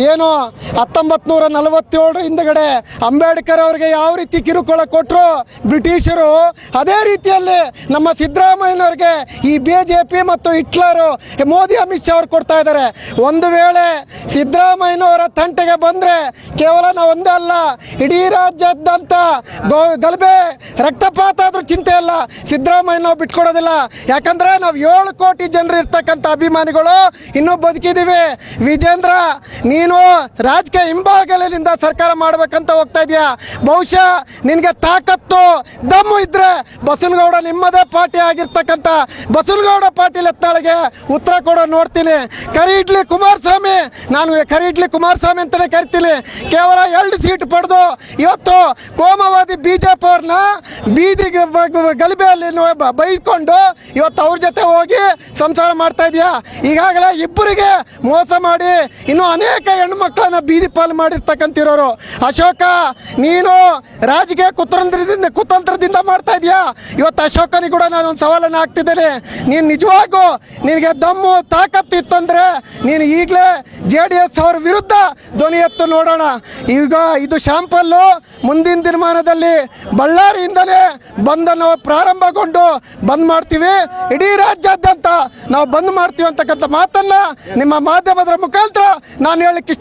ಏನು 1947 ಹಿಂದಗಡೆ ಅಂಬೇಡ್ಕರ್ ಅವರಿಗೆ ಯಾವ ರೀತಿ ಕಿರುಕುಳ ಕೊಟ್ಟರು ಬ್ರಿಟಿಷರು, ಅದೇ ರೀತಿಯಲ್ಲಿ ನಮ್ಮ ಸಿದ್ದರಾಮಯ್ಯನವ್ರಿಗೆ ಈ BJP ಮತ್ತು ಹಿಟ್ಲರು ಮೋದಿ ಅಮಿತ್ ಶಾ ಅವರು ಕೊಡ್ತಾ ಇದ್ದಾರೆ. ಒಂದು ವೇಳೆ ಸಿದ್ದರಾಮಯ್ಯನವರ ತಂಟೆಗೆ ಬಂದರೆ ಕೇವಲ ನಾವು ಒಂದೇ ಅಲ್ಲ, ಇಡೀ ರಾಜ್ಯಾದ್ಯಂತ ಗಲಭೆ ರಕ್ತಪಾತ ಆದರೂ ಚಿಂತೆ ಇಲ್ಲ, ಸಿದ್ದರಾಮಯ್ಯ ನಾವು ಬಿಟ್ಕೊಡೋದಿಲ್ಲ. ಯಾಕಂದರೆ ನಾವು 7 ಕೋಟಿ ಜನರು ಇರ್ತಕ್ಕಂಥ ಅಭಿಮಾನಿಗಳು ಇನ್ನೂ ಬದುಕಿದ್ದೀವಿ. ವಿಜೇಂದ್ರ, ನೀನು ರಾಜಕೀಯ ಹಿಂಬಾಗಲಿನಿಂದ ಸರ್ಕಾರ ಮಾಡಬೇಕಂತ ಹೋಗ್ತಾ ಇದೆಯಾ. ಬಹುಶಃ ನಿನಗೆ ತಾಕತ್ತು ದಮ್ಮು ಇದ್ರೆ ಬಸವನಗೌಡ ನಿಮ್ಮದೇ ಪಾರ್ಟಿ ಆಗಿರ್ತಕ್ಕಂಥ ಬಸವನಗೌಡ ಪಾಟೀಲ್ ಯತ್ನಾಳ್ಗೆ ಉತ್ತರ ಕೊಡೋ ನೋಡ್ತೀನಿ. ಕರಿಡ್ಲಿ ಕುಮಾರಸ್ವಾಮಿ, ನಾನು ಕರಿಡ್ಲಿ ಕುಮಾರಸ್ವಾಮಿ ಅಂತಲೇ ಕರಿತೀನಿ. ಕೇವಲ 2 ಸೀಟ್ ಪಡೆದು ಇವತ್ತು ಕೋಮವಾದಿ BJP ಅವ್ರನ್ನ ಬೀದಿಗೆ ಗಲಭೆಯಲ್ಲಿ ಬೈಕೊಂಡು ಇವತ್ತು ಅವ್ರ ಜೊತೆ ಹೋಗಿ ಸಂಸಾರ ಮಾಡ್ತಾ ಇದೆಯಾ. ಈಗಾಗಲೇ ಇಬ್ಬರಿಗೆ ಮೋಸ ಮಾಡಿ ಇನ್ನೂ ಅನೇಕ ಹೆಣ್ಮಕ್ಳನ್ನ ಬೀದಿ ಪಾಲು ಮಾಡಿರ್ತಕ್ಕಂತಿರೋರು. ಅಶೋಕ, ನೀನು ರಾಜಕೀಯ ಕುತಂತ್ರದಿಂದ ಮಾಡ್ತಾ ಇದೆಯಾ. ಇವತ್ತು ಅಶೋಕನಿಗೆ ಕೂಡ ನಾನು ಒಂದು ಸವಾಲನ್ನು ಹಾಕ್ತಿದ್ದೇನೆ. ನೀನು ನಿಜವಾಗೂ ನಿನಗೆ ದಮ್ಮು ತಾಕತ್ತು ಇತ್ತಂದರೆ ನೀನು ಈಗಲೇ JDS ಅವ್ರ ವಿರುದ್ಧ ಧ್ವನಿ ಎತ್ತು ನೋಡೋಣ. ಈಗ ಇದು ಶಾಂಪಲ್ಲು. ಮುಂದಿನ ದಿನಮಾನದಲ್ಲಿ ಬಳ್ಳಾರಿಯಿಂದಲೇ ಬಂದನ್ನು ಪ್ರಾರಂಭಗೊಂಡು ಬಂದ್ ಮಾಡ್ತೀವಿ. ಇಡೀ ರಾಜ್ಯಾದ್ಯಂತ ನಾವು ಬಂದ್ ಮಾಡ್ತೀವಿ ಅಂತಕ್ಕಂಥ ಮಾತನ್ನು ನಿಮ್ಮ ಮಾಧ್ಯಮದ ಮುಖಾಂತರ ನಾನು ಹೇಳಲಿಕ್ಕೆ